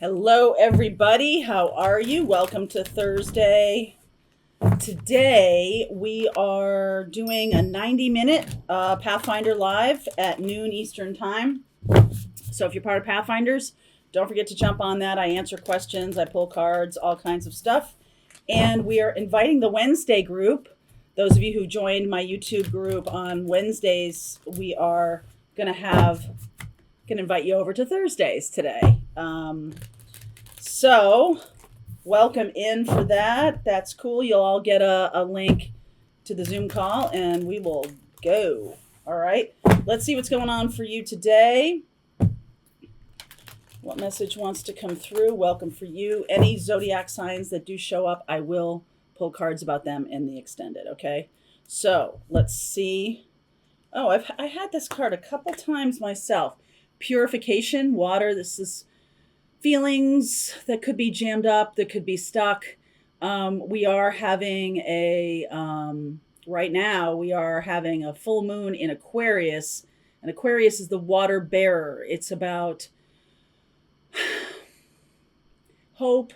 Hello, everybody. How are you? Welcome to Thursday. Today, we are doing a 90-minute Pathfinder Live at noon Eastern Time. So if you're part of Pathfinders, don't forget to jump on that. I answer questions, I pull cards, all kinds of stuff. And we are inviting the Wednesday group. Those of you who joined my YouTube group on Wednesdays, we are going to invite you over to Thursdays today. So welcome in for that. That's cool. You'll all get a link to the Zoom call and we will go. All right. Let's see what's going on for you today. What message wants to come through? Welcome for you. Any zodiac signs that do show up, I will pull cards about them in the extended. Okay. So let's see. Oh, I had this card a couple times myself. Purification, water. This is feelings that could be jammed up, that could be stuck. We are having right now, we are having a full moon in Aquarius. And Aquarius is the water bearer. It's about hope.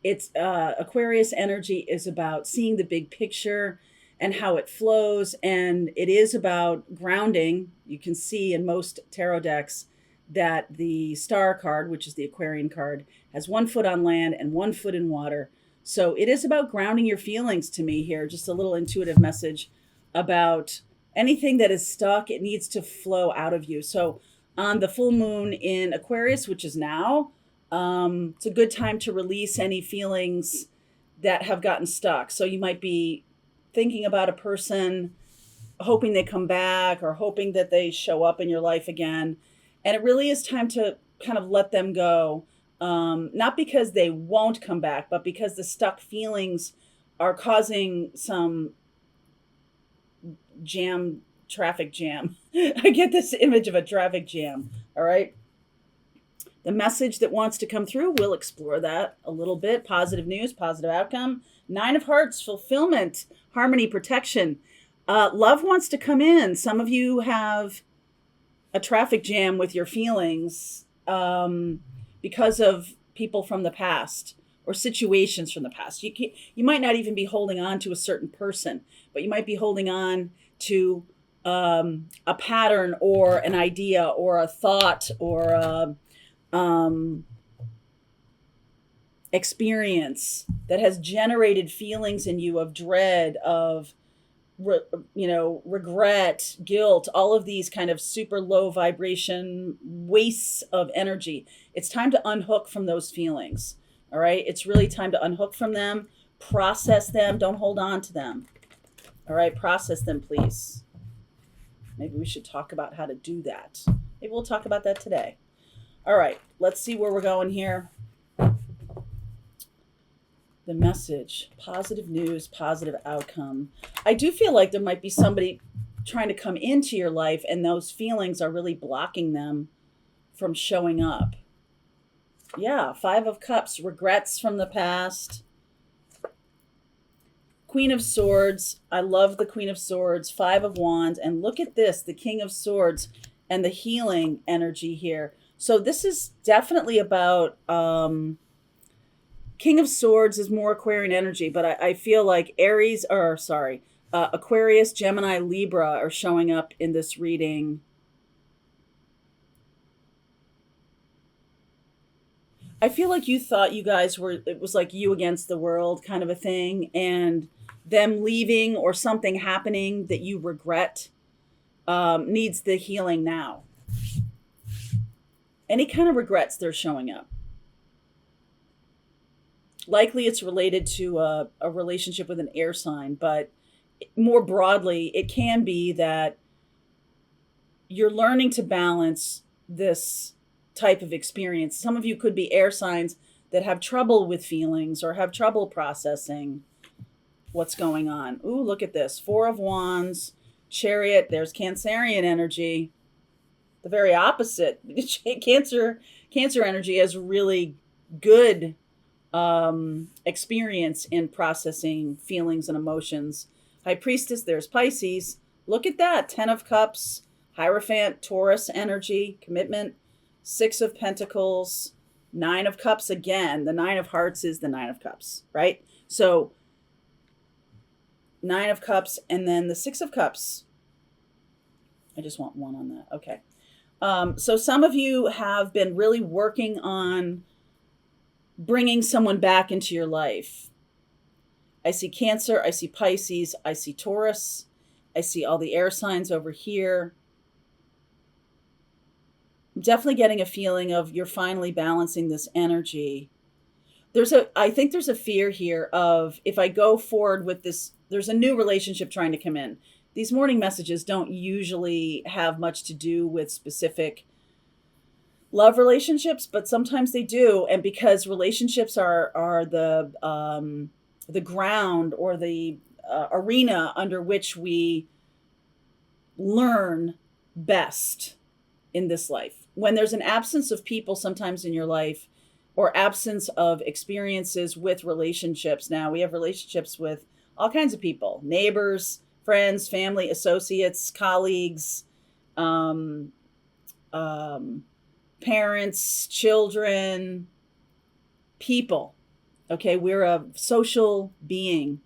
It's Aquarius energy is about seeing the big picture and how it flows. And it is about grounding. You can see in most tarot decks that the star card, which is the Aquarian card, has 1 foot on land and 1 foot in water. So it is about grounding your feelings to me here. Just a little intuitive message about anything that is stuck. It needs to flow out of you. So on the full moon in Aquarius, which is now, it's a good time to release any feelings that have gotten stuck. So you might be thinking about a person, hoping they come back or hoping that they show up in your life again. And it really is time to kind of let them go. Not because they won't come back, but because the stuck feelings are causing some traffic jam. I get this image of a traffic jam. All right. The message that wants to come through, we'll explore that a little bit. Positive news, positive outcome. 9 of Hearts, fulfillment, harmony, protection. Love wants to come in. Some of you have a traffic jam with your feelings because of people from the past or situations from the past. You might not even be holding on to a certain person, but you might be holding on to a pattern or an idea or a thought or a experience that has generated feelings in you of dread, of regret, guilt, all of these kind of super low vibration wastes of energy. It's time to unhook from those feelings. All right. It's really time to unhook from them, process them. Don't hold on to them. All right. Process them, please. Maybe we should talk about how to do that. Maybe we'll talk about that today. All right. Let's see where we're going here. The message, positive news, positive outcome. I do feel like there might be somebody trying to come into your life and those feelings are really blocking them from showing up. Yeah, 5 of Cups, regrets from the past. Queen of Swords. I love the Queen of Swords. 5 of Wands. And look at this, the King of Swords and the healing energy here. So this is definitely about... King of Swords is more Aquarian energy, but I feel like Aquarius, Gemini, Libra are showing up in this reading. I feel like you thought you guys it was like you against the world kind of a thing, and them leaving or something happening that you regret needs the healing now. Any kind of regrets, they're showing up. Likely it's related to a relationship with an air sign, but more broadly, it can be that you're learning to balance this type of experience. Some of you could be air signs that have trouble with feelings or have trouble processing what's going on. Ooh, look at this. 4 of Wands, Chariot. There's Cancerian energy. The very opposite. Cancer energy has really good experience in processing feelings and emotions. High Priestess, there's Pisces. Look at that. 10 of Cups, Hierophant, Taurus energy, commitment. 6 of Pentacles, Nine of Cups again. The Nine of Hearts is the Nine of Cups, right? So Nine of Cups and then the Six of Cups. I just want one on that. Okay. So some of you have been really working on bringing someone back into your life. I see Cancer, I see Pisces, I see Taurus, I see all the air signs over here. I'm definitely getting a feeling of you're finally balancing this energy. I think there's a fear here of, if I go forward with this, there's a new relationship trying to come in. These morning messages don't usually have much to do with specific love relationships, but sometimes they do. And because relationships are the ground or the arena under which we learn best in this life. When there's an absence of people sometimes in your life, or absence of experiences with relationships. Now we have relationships with all kinds of people, neighbors, friends, family, associates, colleagues, parents, children, people. Okay, we're a social being,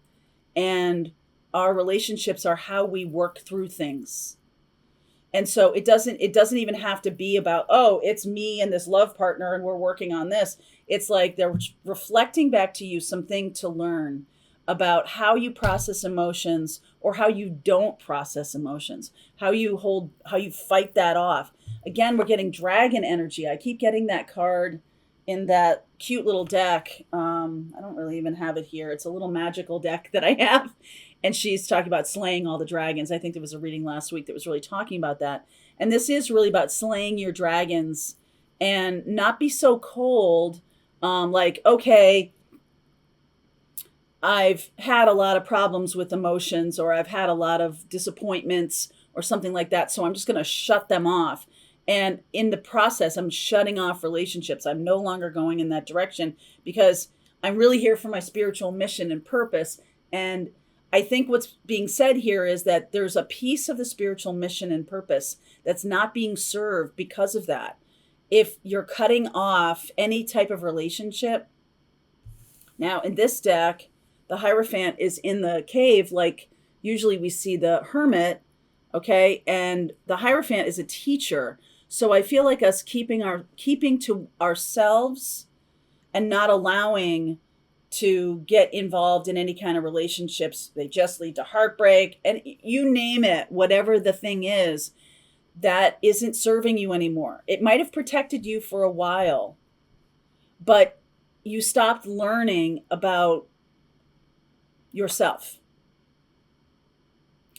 and our relationships are how we work through things. And so it doesn't even have to be about, oh, it's me and this love partner and we're working on this. It's like they're reflecting back to you something to learn about how you process emotions, or how you don't process emotions, how you fight that off. Again, we're getting dragon energy. I keep getting that card in that cute little deck. I don't really even have it here. It's a little magical deck that I have. And she's talking about slaying all the dragons. I think there was a reading last week that was really talking about that. And this is really about slaying your dragons and not be so cold. Like, okay, I've had a lot of problems with emotions, or I've had a lot of disappointments or something like that. So I'm just going to shut them off. And in the process, I'm shutting off relationships. I'm no longer going in that direction because I'm really here for my spiritual mission and purpose. And I think what's being said here is that there's a piece of the spiritual mission and purpose that's not being served because of that. If you're cutting off any type of relationship, now in this deck, the Hierophant is in the cave, like usually we see the Hermit, okay? And the Hierophant is a teacher. So I feel like us keeping to ourselves and not allowing to get involved in any kind of relationships. They just lead to heartbreak, and you name it, whatever the thing is that isn't serving you anymore. It might have protected you for a while, but you stopped learning about yourself.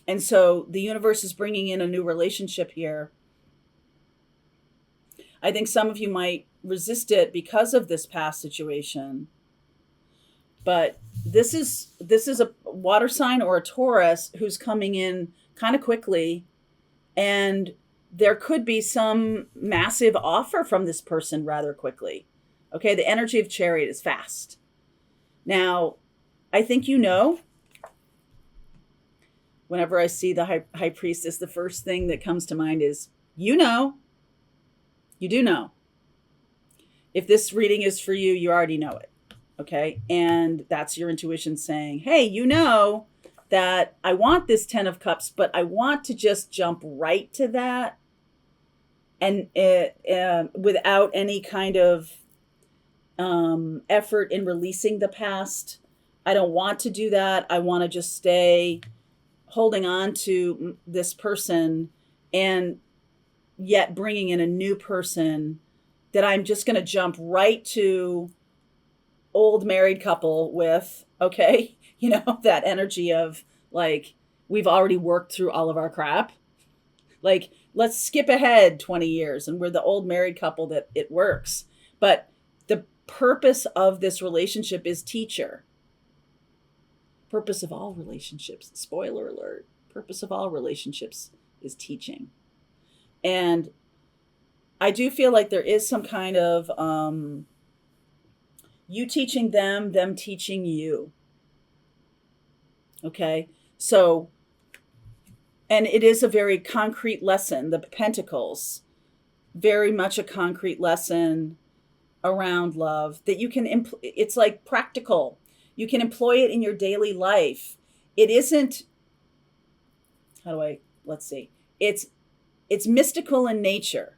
And so the universe is bringing in a new relationship here. I think some of you might resist it because of this past situation. But this is a water sign or a Taurus who's coming in kind of quickly, and there could be some massive offer from this person rather quickly. Okay, the energy of Chariot is fast. Now, I think whenever I see the high priestess, the first thing that comes to mind is, you do know. If this reading is for you, you already know it. Okay. And that's your intuition saying, hey, that I want this 10 of Cups, but I want to just jump right to that. And without any kind of effort in releasing the past. I don't want to do that. I want to just stay holding on to this person, and yet bringing in a new person that I'm just going to jump right to old married couple with, okay? That energy of like, we've already worked through all of our crap. Like, let's skip ahead 20 years and we're the old married couple that it works. But the purpose of this relationship is teacher. Purpose of all relationships, spoiler alert, purpose of all relationships is teaching. And I do feel like there is some kind of you teaching them teaching you. Okay, so, and it is a very concrete lesson, the Pentacles, very much a concrete lesson. around love that you can, it's like practical. You can employ it in your daily life. It isn't, let's see. It's mystical in nature,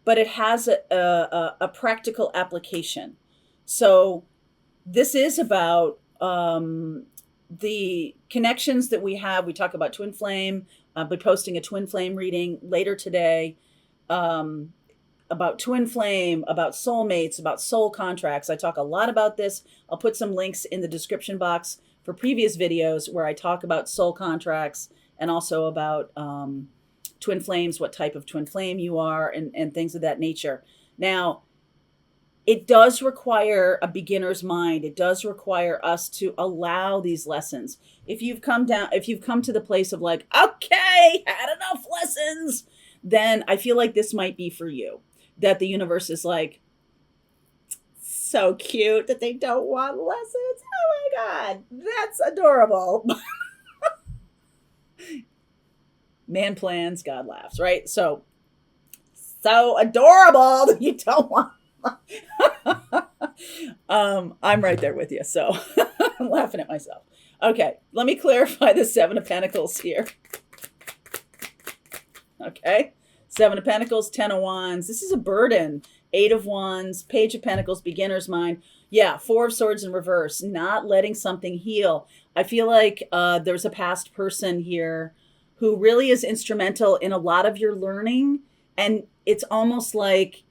but it has a practical application. So this is about the connections that we have. We talk about twin flame. I'll be posting a twin flame reading later today, about twin flame, about soulmates, about soul contracts. I talk a lot about this. I'll put some links in the description box for previous videos where I talk about soul contracts and also about twin flames, what type of twin flame you are, and things of that nature. Now, it does require a beginner's mind. It does require us to allow these lessons. If you've come to the place of like, okay, had enough lessons, then I feel like this might be for you. That the universe is like, so cute that they don't want lessons. Oh my God, that's adorable. Man plans, God laughs, right? So adorable that you don't want. I'm right there with you, so I'm laughing at myself. Okay, let me clarify the Seven of Pentacles here. Okay, Seven of Pentacles, Ten of Wands. This is a burden. Eight of Wands, Page of Pentacles, beginner's mind. Yeah, Four of Swords in reverse, not letting something heal. I feel like there's a past person here who really is instrumental in a lot of your learning. And it's almost like,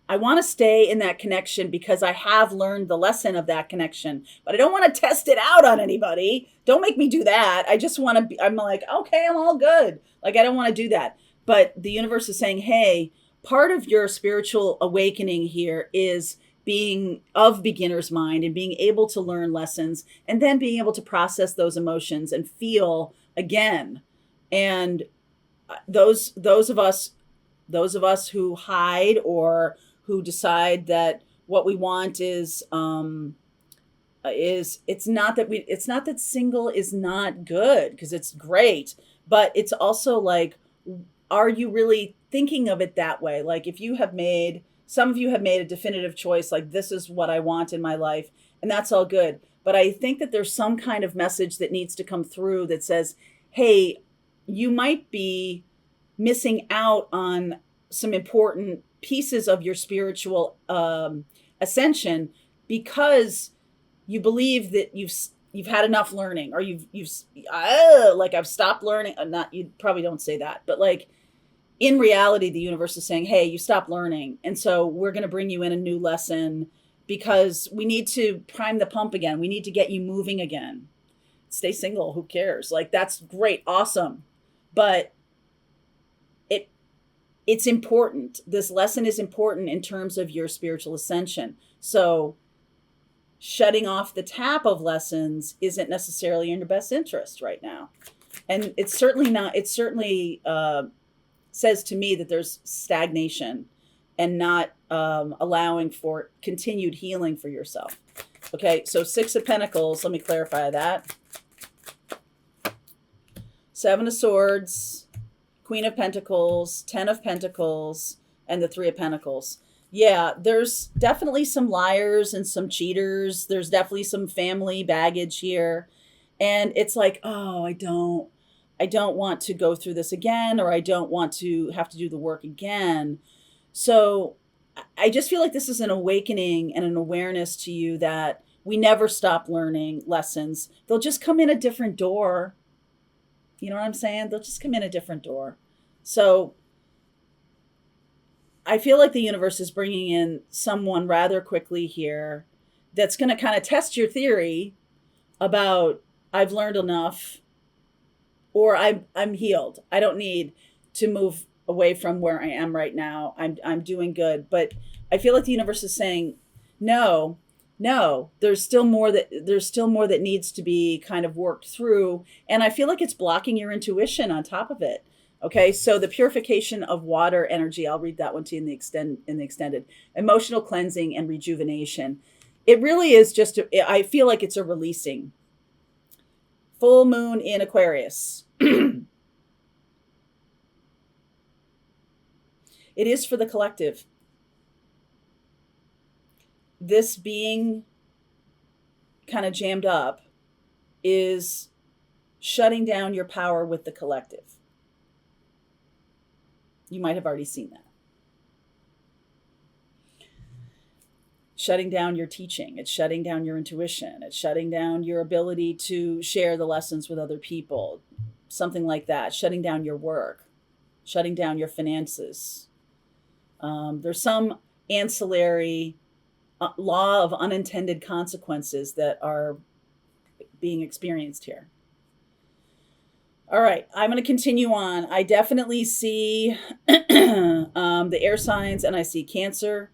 I want to stay in that connection because I have learned the lesson of that connection, but I don't want to test it out on anybody. Don't make me do that. I just want to be, I'm like, okay, I'm all good. Like, I don't want to do that. But the universe is saying, hey, part of your spiritual awakening here is being of beginner's mind and being able to learn lessons and then being able to process those emotions and feel again. And those of us who hide or who decide that what we want is it's not that single is not good, because it's great, but it's also like, are you really thinking of it that way? Like, if you have some of you have made a definitive choice, like, this is what I want in my life, and that's all good. But I think that there's some kind of message that needs to come through that says, hey, you might be missing out on some important pieces of your spiritual ascension because you believe that you've had enough learning, or like, I've stopped learning. Not, you probably don't say that, but like, in reality, the universe is saying, hey, you stopped learning. And so we're going to bring you in a new lesson because we need to prime the pump again. We need to get you moving again. Stay single. Who cares? Like, that's great. Awesome. But it's important. This lesson is important in terms of your spiritual ascension. So shutting off the tap of lessons isn't necessarily in your best interest right now. And it's certainly not, it certainly says to me that there's stagnation and not allowing for continued healing for yourself. Okay, so Six of Pentacles, let me clarify that. Seven of Swords, Queen of Pentacles, Ten of Pentacles, and the Three of Pentacles. Yeah, there's definitely some liars and some cheaters. There's definitely some family baggage here. And it's like, oh, I don't want to go through this again, or I don't want to have to do the work again. So I just feel like this is an awakening and an awareness to you that we never stop learning lessons. They'll just come in a different door. You know what I'm saying? They'll just come in a different door. So I feel like the universe is bringing in someone rather quickly here that's going to kind of test your theory about, I've learned enough, or I'm healed. I don't need to move away from where I am right now. I'm doing good. But I feel like the universe is saying, no, there's still more that needs to be kind of worked through. And I feel like it's blocking your intuition on top of it. Okay, so the purification of water energy, I'll read that one to you in the extended. Emotional cleansing and rejuvenation. It really is just, I feel like it's a releasing. Full moon in Aquarius. It is for the collective. this being kind of jammed up is shutting down your power with the collective. You might have already seen that. Shutting down your teaching. It's shutting down your intuition. It's shutting down your ability to share the lessons with other people. Something like that. Shutting down your work. Shutting down your finances. There's some ancillary law of unintended consequences that are being experienced here. All right, I'm going to continue on. I definitely see the air signs, and I see Cancer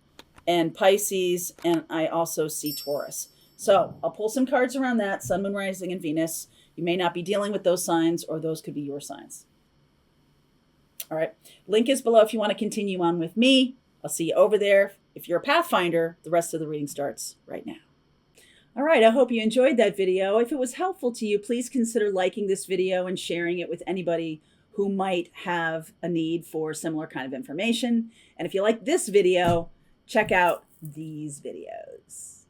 and Pisces, and I also see Taurus. So I'll pull some cards around that, Sun, Moon, Rising, and Venus. You may not be dealing with those signs, or those could be your signs. All right, link is below if you want to continue on with me. I'll see you over there. If you're a Pathfinder, the rest of the reading starts right now. All right, I hope you enjoyed that video. If it was helpful to you, please consider liking this video and sharing it with anybody who might have a need for similar kind of information. And if you like this video, check out these videos.